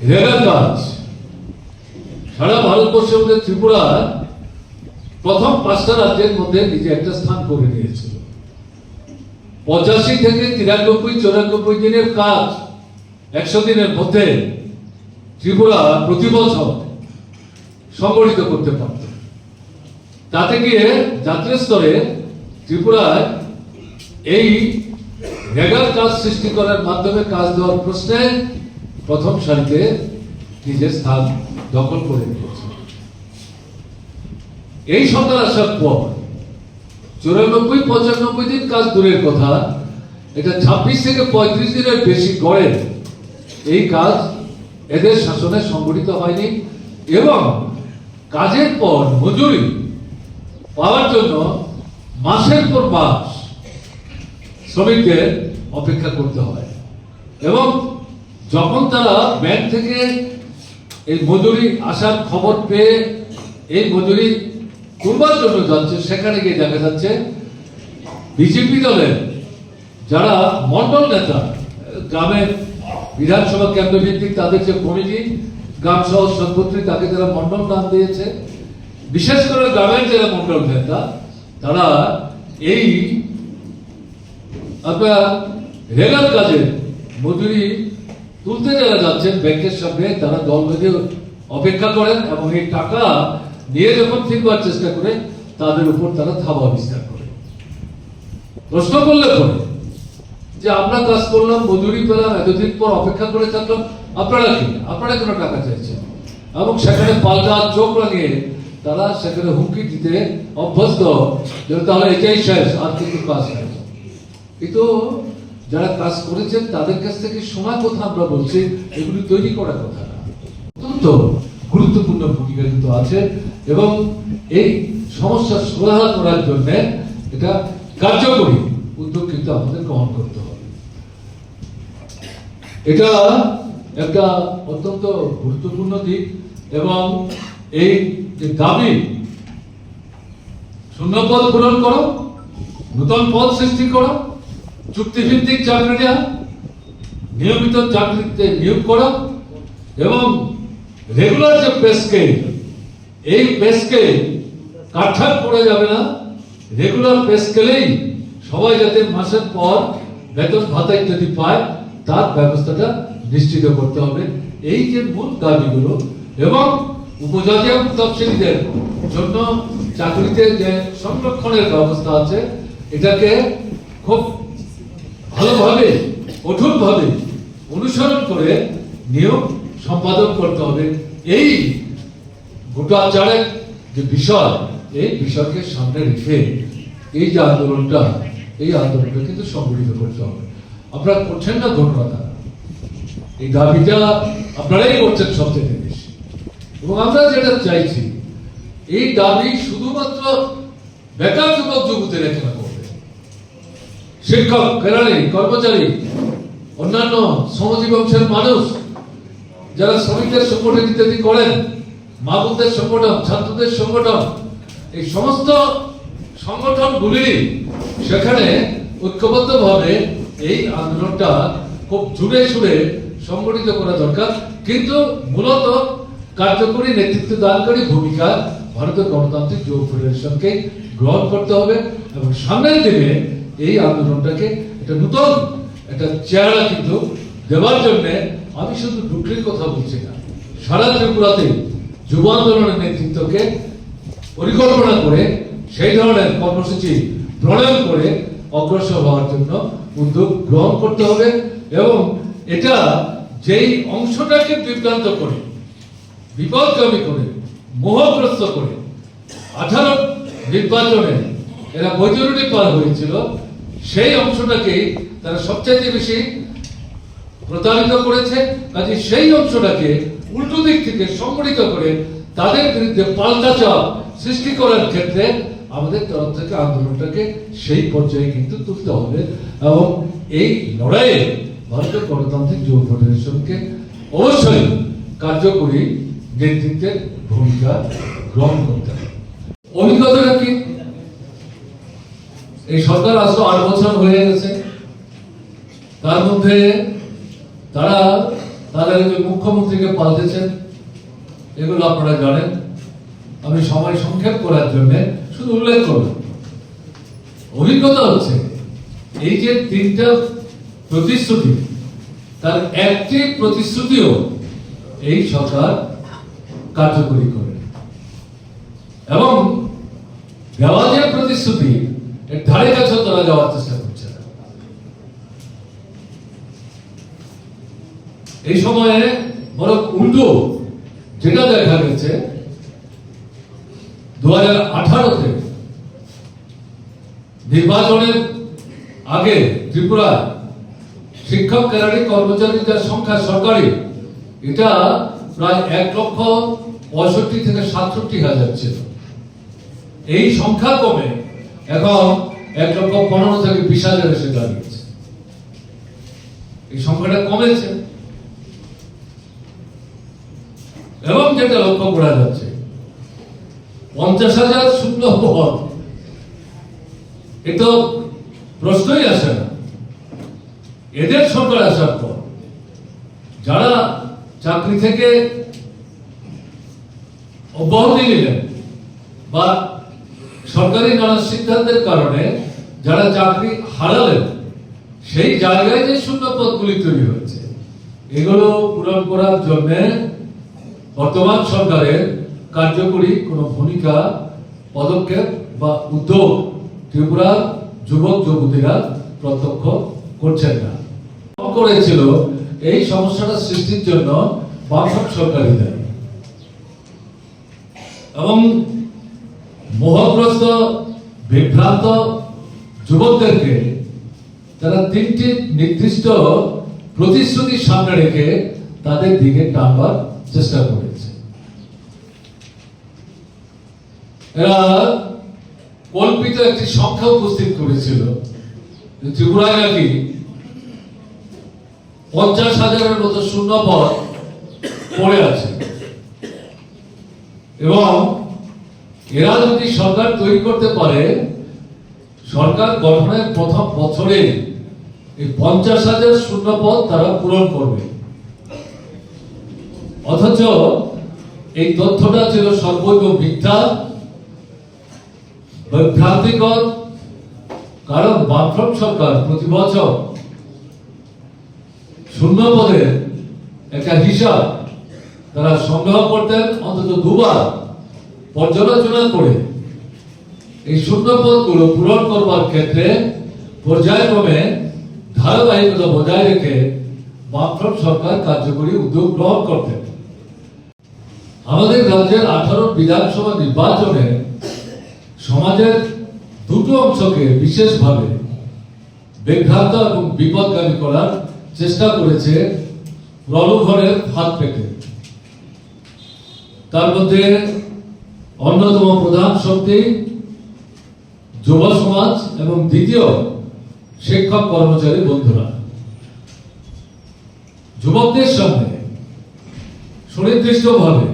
রেগার কাজ সারা ভারতবর্ষের মধ্যে ত্রিপুরা প্রথম 5টা রাজ্যের মধ্যে নিজে একটা স্থান করে নিয়েছিল। 85 থেকে 93-94 দিনের কাজ 100 দিনের মধ্যে ত্রিপুরা প্রতি বছর সংগঠিত করতে পারত। তাতে গিয়ে জাতীয় স্তরে ত্রিপুরায় এই রেগার কাজ সৃষ্টি করার মাধ্যমে কাজ দেওয়ার প্রশ্নে প্রথম সারিতে নিজের স্থান দখল করে নিয়েছে। এই সরকার আসার পর 94-95 দিন কাজ দূরের কথা, এটা 26 থেকে 35 দিনের বেশি গড়ে এই কাজ এদের শাসনে সংগঠিত হয়নি এবং কাজের পর মজুরি পাওয়ার জন্য মাসের পর মাস শ্রমিকদের অপেক্ষা করতে হয় এবং যখন তারা ব্যাংক থেকে এই মজুরি আসার খবর পেয়ে এই মজুরি তুলবার জন্য যাচ্ছে, সেখানে গিয়ে দেখা যাচ্ছে বিজেপি দলের যারা মন্ডল নেতা, গ্রামের বিধানসভা কেন্দ্র ভিত্তিক তাদের যে কমিটি, গ্রাম সহ সভাপতি, তাকে যারা মন্ডল নাম দিয়েছে, বিশেষ করে গ্রামের যারা মন্ডল নেতা, তারা এই আপনার রেগার কাজে মজুরি তুলতে যারা যাচ্ছেন ব্যাংকের সামনে, তারা দল বেঁধে অপেক্ষা করেন এবং এই টাকা নিয়ে যখন ফিরবার চেষ্টা করে তাদের উপর তারা থাবা বিস্তার করে। প্রশ্ন করলে পরে যে আমরা কাজ করলাম, মজুরি পেলাম, এতদিন পর অপেক্ষা করে থাকলাম, আপনারা কি, আপনারা কোনো টাকা চাইছেন? এবং সেখানে পাল্টা চোখ লাগিয়ে তারা সেখানে হুমকি দিতে অভ্যস্ত, তাহলে এটাই শেষ, আর কিন্তু কাজ নেই। কিন্তু যারা কাজ করেছেন তাদের কাছ থেকে শোনা কথা আমরা বলছি, এগুলি তৈরি করার কথা না। অত্যন্ত গুরুত্বপূর্ণ ভূমিকা কিন্তু আছে এবং এই সমস্যার সমাধান করার জন্য এটা কার্যকরী উদ্যোগ কিন্তু আমাদের গ্রহণ করতে হবে। এটা একটা অত্যন্ত গুরুত্বপূর্ণ দিক এবং এই যে দাবি শূন্যপদ পূরণ করো, নতুন পদ সৃষ্টি করো, চুক্তিভিত্তিক চাকরি দেওয়া, নিয়মিত চাকরিতে নিয়োগ করা এবং রেগুলার যে পে স্কেল, এই পে স্কেল কাটছাট করা যাবে না। রেগুলার পে স্কেলেই সবাই যাতে মাসের পর বেতন ভাতা ইত্যাদি পায় তার ব্যবস্থাটা নিশ্চিত করতে হবে। এই যে মূল দাবিগুলো এবং উপজাতি এবং তফসিলিদের জন্য চাকরিতে যে সংরক্ষণের ব্যবস্থা আছে, এটাকে খুব ভালোভাবে কঠোরভাবে অনুসরণ করে নিয়ম সম্পাদন করতে হবে। এই গোটা চারেক যে বিষয়, এই বিষয়কে সামনে রেখে এই যে আন্দোলনটা, এই আন্দোলনটা কিন্তু সংগঠিত করতে হবে। আপনারা করছেন না ধন্যবাদ, এই দাবিটা আপনারাই করছেন সবচেয়ে বেশি এবং আমরা যেটা চাইছি, এই দাবি শুধুমাত্র বেকার যুবক যুবতীর এখানে করবে, শিক্ষক, কেরানি, কর্মচারী, অন্যান্য শ্রমজীবী অংশের মানুষ যারা শ্রমিকদের সংগঠন ইত্যাদি করেন, মা বোনদের সংগঠন, ছাত্রদের সংগঠন, এই সমস্ত সংগঠনগুলি সেখানে ঐক্যবদ্ধভাবে এই আন্দোলনটা খুব জুড়ে সুরে সংগঠিত করা দরকার। কিন্তু মূলত কার্যকরী নেতৃত্ব দানকারী ভূমিকা ভারতের গণতান্ত্রিক যুব ফেডারেশনকে গ্রহণ করতে হবে এবং সামনের দিনে এই আন্দোলনটাকে একটা নতুন একটা চেহারা কিন্তু দেওয়ার জন্য আমি শুধু ডুকরির কথা বলছি না, সারা ত্রিপুরাতে যুব আন্দোলনের নেতৃত্বকে পরিকল্পনা করে সেই ধরনের কর্মসূচি প্রণয়ন করে অগ্রসর হওয়ার জন্য উদ্যোগ গ্রহণ করতে হবে এবং এটা যেই অংশটাকে বিভ্রান্ত করে, বিপদগামী করে, মোহগ্রস্ত করে 18 নির্বাচনে এরা বৈতরণী পার হয়েছিল, সেই অংশটাকেই তারা সবচাইতে বেশি প্রতারিত করেছে। কাজে সেই অংশটাকে উল্টো দিক থেকে সংগঠিত করে তাদের বিরুদ্ধে পাল্টা চাপ সৃষ্টি করার ক্ষেত্রে আমাদের তরফ থেকে আন্দোলনটাকে সেই পর্যায়ে কিন্তু তুলতে হবে এবং এই লড়াইয়ে ভারতের গণতান্ত্রিক যুব ফেডারেশনকে অবশ্যই কার্যকরী নেতৃত্বের ভূমিকা গ্রহণ করতে হবে। অভিজ্ঞতাটা কি? এই সরকার আসলে 8 বছর হয়ে গেছে, তার মধ্যে তারা তাদের যে মুখ্যমন্ত্রীকে পাল্টেছেন, এগুলো আপনারা জানেন। আমি সময় সংক্ষেপ করার জন্য শুধু উল্লেখ করলাম। অভিজ্ঞতা হচ্ছে এই যে তিনটা প্রতিশ্রুতি, তার একটি প্রতিশ্রুতিও এই সরকার কার্যকরী করে, এবং দেওয়া যে প্রতিশ্রুতি এর ধারে কাছে তারা যাওয়ার চেষ্টা করছে না। এই সময়ে বরং উল্টো যেটা দেখা গেছে, 2018-তে নির্বাচনের আগে ত্রিপুরা শিক্ষক ক্যাডারে কর্মচারীর যার সংখ্যা সরকারি, এটা প্রায় 1,65,000 থেকে 67,000 ছিল। এই সংখ্যা কমে এখন 1,15,000 থেকে 20,000 এসে দাঁড়িয়েছে। এই সংখ্যাটা কমেছে, এবং যেটা লক্ষ্য করা যাচ্ছে 50,000 শূন্য পদ, এটা প্রশ্নই আসে না। এদের সরকার আসার পর যারা চাকরি থেকে অব্যাহতি নিলেন বা সরকারি নানা সিদ্ধান্তের কারণে যারা চাকরি হারালেন, সেই জায়গায় যে শূন্য পদগুলি তৈরি হয়েছে, এগুলো পূরণ করার জন্য বর্তমান সরকারের কার্যকরী কোনো ভূমিকা, পদক্ষেপ বা উদ্যোগ ত্রিপুরার যুবক যুবতীরা প্রত্যক্ষ করছেন না। করেছিল এই সমস্যাটা সৃষ্টির জন্য বামফ্রন্ট সরকারই দায়ী, এবং মোহগ্রস্ত বিভ্রান্ত যুবকদেরকে তারা তিনটি নির্দিষ্ট প্রতিশ্রুতি সামনে রেখে তাদের দিকে টানবার চেষ্টা করেছে। এরা কল্পিত একটি সংখ্যা উপস্থিত করেছিল, ত্রিপুরায় নাকি 50,000-এর মতো শূন্য পদ পড়ে আছে, এবং এরা যদি সরকার তৈরি করতে পারে, সরকার গঠনের প্রথম বছরে এই 50,000 শূন্য পদ তারা পূরণ করবে। অথচ এই তথ্যটা ছিল সর্বৈব মিথ্যা, বিভ্রান্তিকর। কারণ বামফ্রন্ট সরকার প্রতি বছর শূন্য পদের একটা হিসাব তারা সংগ্রহ করতেন অন্তত দুবার, পর্যালোচনা করে এই শূন্য পদগুলো পূরণ করবার ক্ষেত্রে পর্যায়ক্রমে ধারাবাহিকতা বজায় রেখে বামফ্রন্ট সরকার কার্যকরী উদ্যোগ গ্রহণ করতেন। আমাদের রাজ্যের 18 বিধানসভা নির্বাচনে সমাজের দুটো অংশকে বিশেষভাবে বিভ্রান্ত এবং বিপদগামী করার চেষ্টা করেছে প্রলোভনের ফাঁদ পেতে। তার মধ্যে অন্যতম প্রধান শক্তি যুব সমাজ, এবং দ্বিতীয় শিক্ষক কর্মচারী বন্ধুরা। যুবকদের সামনে সুনির্দিষ্টভাবে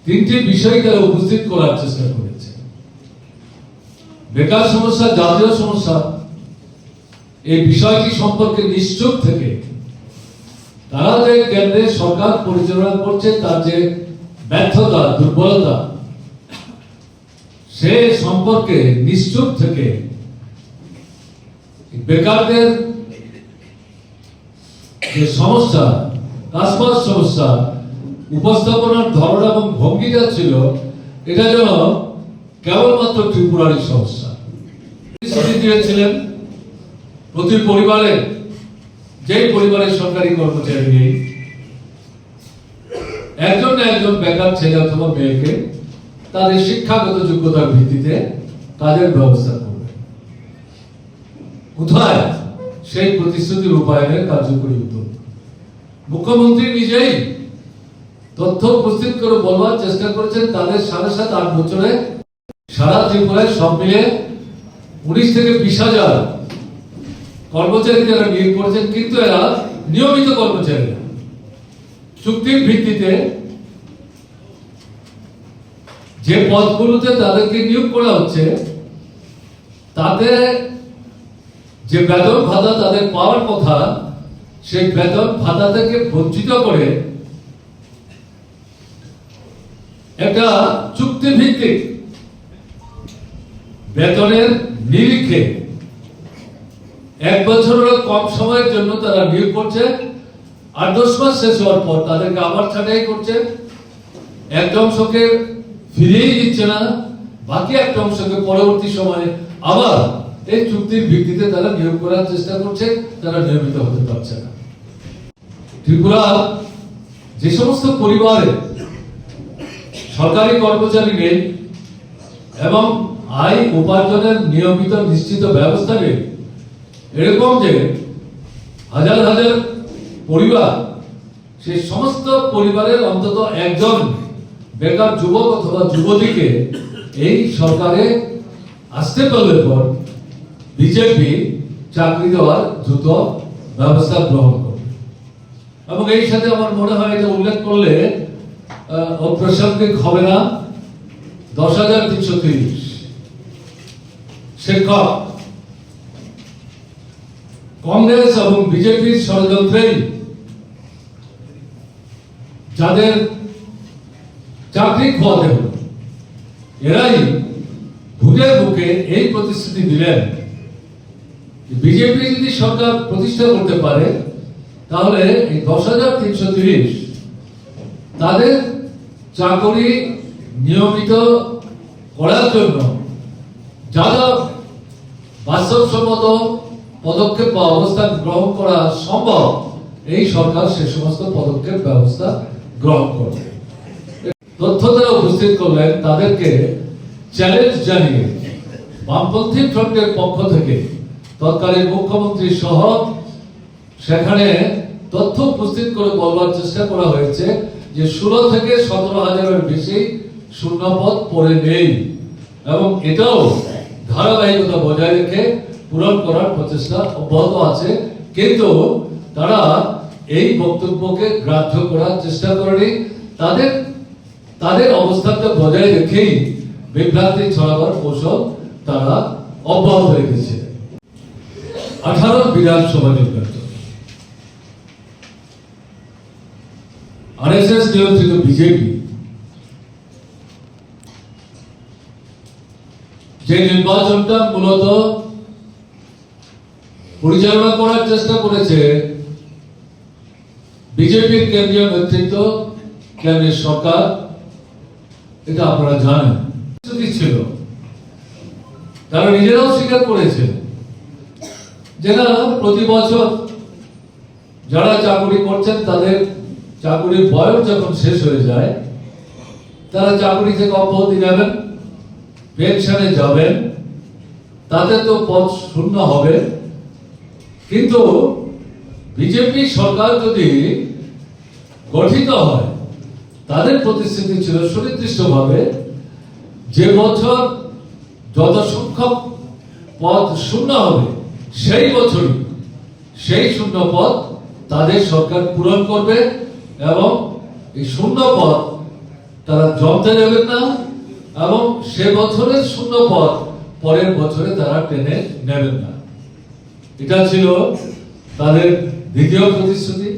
তিনটি বিষয় তারা উপস্থিত করার চেষ্টা করেছে। বেকার সমস্যা জাতীয় সমস্যা, এই বিষয়টি সম্পর্কে নিশ্চুপ থেকে তারা যে কেন্দ্রে সরকার পরিচালনা করছে তার যে ব্যর্থতা, দুর্বলতা, সে সম্পর্কে নিশ্চুপ থেকে বেকারদের যে সমস্যা, কাজবাজ সমস্যা উপস্থাপনার ধরন এবং ভঙ্গিটা ছিল, এটা যেন কেবলমাত্র ত্রিপুরারই সমস্যা। দিয়েছিলেন প্রতি পরিবারে, যে পরিবারের সরকারি কর্মচারী নেই, একজন না একজন বেকার ছেলে অথবা মেয়েকে তাদের শিক্ষাগত যোগ্যতার ভিত্তিতে কাজের ব্যবস্থা করবে। কোথায় সেই প্রতিশ্রুতি রূপায়ণের কার্যকরী উদ্যোগ? মুখ্যমন্ত্রী নিজেই তথ্য উপস্থিত করে বলবার চেষ্টা করেছেন তাদের 7.5-8 বছরে সারা ত্রিপুরায় সব মিলে 19 থেকে 20,000 কর্মচারী যারা নিয়োগ করেছেন, কিন্তু এরা নিয়মিত কর্মচারী, চুক্তির ভিত্তিতে যে পদগুলোতে তাদেরকে নিয়োগ করা হচ্ছে তাতে যে বেতন ভাতা তাদের পাওয়ার কথা, সেই বেতন ভাতা থেকে বঞ্চিত করে একটা চুক্তিভিত্তিক বেতনের নিরিখে 1 বছরেরও কম সময়ের জন্য তারা নিয়োগ করছে, 8-10 মাস শেষ হওয়ার পর তাদেরকে আবার ছাঁটাই করছে, একটা অংশকে ফিরিয়েই দিচ্ছে না, বাকি একটা অংশকে পরবর্তী সময়ে আবার এই চুক্তির ভিত্তিতে তারা নিয়োগ করার চেষ্টা করছে, তারা নিয়মিত হতে পারছে না। ত্রিপুরা যে সমস্ত পরিবারে সরকারি কর্মচারী নেই এবং আয় উপার্জনের নিয়মিত নিশ্চিত ব্যবস্থা নেই, এরকম যে হাজার হাজার পরিবার, সেই সমস্ত পরিবারের অন্তত একজন বেকার যুবক অথবা যুবতীকে এই সরকারে আসতে পারলে পর বিজেপি চাকরি দেওয়ার দ্রুত ব্যবস্থা গ্রহণ করবে। এবং এই সাথে আমার মনে হয় এটা উল্লেখ করলে অপ্রাসঙ্গিক হবে না, 10,330 শিক্ষক কংগ্রেস এবং বিজেপির ষড়যন্ত্রেই যাদের চাকরি খোয়াতে হল, এরাই ভোটের মুখে এই প্রতিশ্রুতি দিলেন বিজেপি যদি সরকার প্রতিষ্ঠা করতে পারে তাহলে এই 10,330 তাদের চাকরি নিয়মিত করার জন্য যারা বাস্তবসম্মত পদক্ষেপ বা অবস্থান গ্রহণ করা সম্ভব, এই সরকার সে সমস্ত পদক্ষেপ ব্যবস্থা গ্রহণ করবে। তথ্য তারা উপস্থিত করলেন, তাদেরকে চ্যালেঞ্জ জানিয়ে বামপন্থী ফ্রন্টের পক্ষ থেকে তৎকালীন মুখ্যমন্ত্রী সহ সেখানে তথ্য উপস্থিত করে বলবার চেষ্টা করা হয়েছে যে 16 থেকে 17,000-এর বেশি শূন্যপদ পড়ে নেই এবং এটাও ধারাবাহিকতা বজায় রেখে পূরণ করার প্রচেষ্টা অব্যাহত আছে। কিন্তু তারা এই বক্তব্যকে গ্রাহ্য করার চেষ্টা করেনি, তাদের অবস্থানটা বজায় রেখেই বিভ্রান্তি ছড়াবার কৌশল তারা অব্যাহত রেখেছে। 18 বিধানসভা নির্বাচন, আরএসএস নিয়ন্ত্রিত বিজেপি যে নির্বাচনটা মূলত পরিচালনা করার চেষ্টা করেছে বিজেপির কেন্দ্রীয় নেতৃত্ব, কেন্দ্রীয় সরকার, এটা আপনারা জানেন ছিল। তারা নিজেরাও স্বীকার করেছে যে না, প্রতি বছর যারা চাকরি করছেন তাদের চাকরির বয়স যখন শেষ হয়ে যায় তারা চাকরি থেকে অব্যাহতি নেবেন, পেনশনে যাবেন, তাতে তো পদ শূন্য হবে। কিন্তু বিজেপি সরকার যদি গঠিত হয়, তাদের প্রতিশ্রুতি ছিল সুনির্দিষ্টভাবে যে বছর যত সংখ্যক পদ শূন্য হবে সেই বছরই সেই শূন্য পদ তাদের সরকার পূরণ করবে এবং এই শূন্য পদ তারা জমতে দেবেন না এবং সে বছরের শূন্য পদ পরের বছরে তারা টেনে নেবেন না। এটা ছিল তাদের দ্বিতীয় প্রতিশ্রুতি।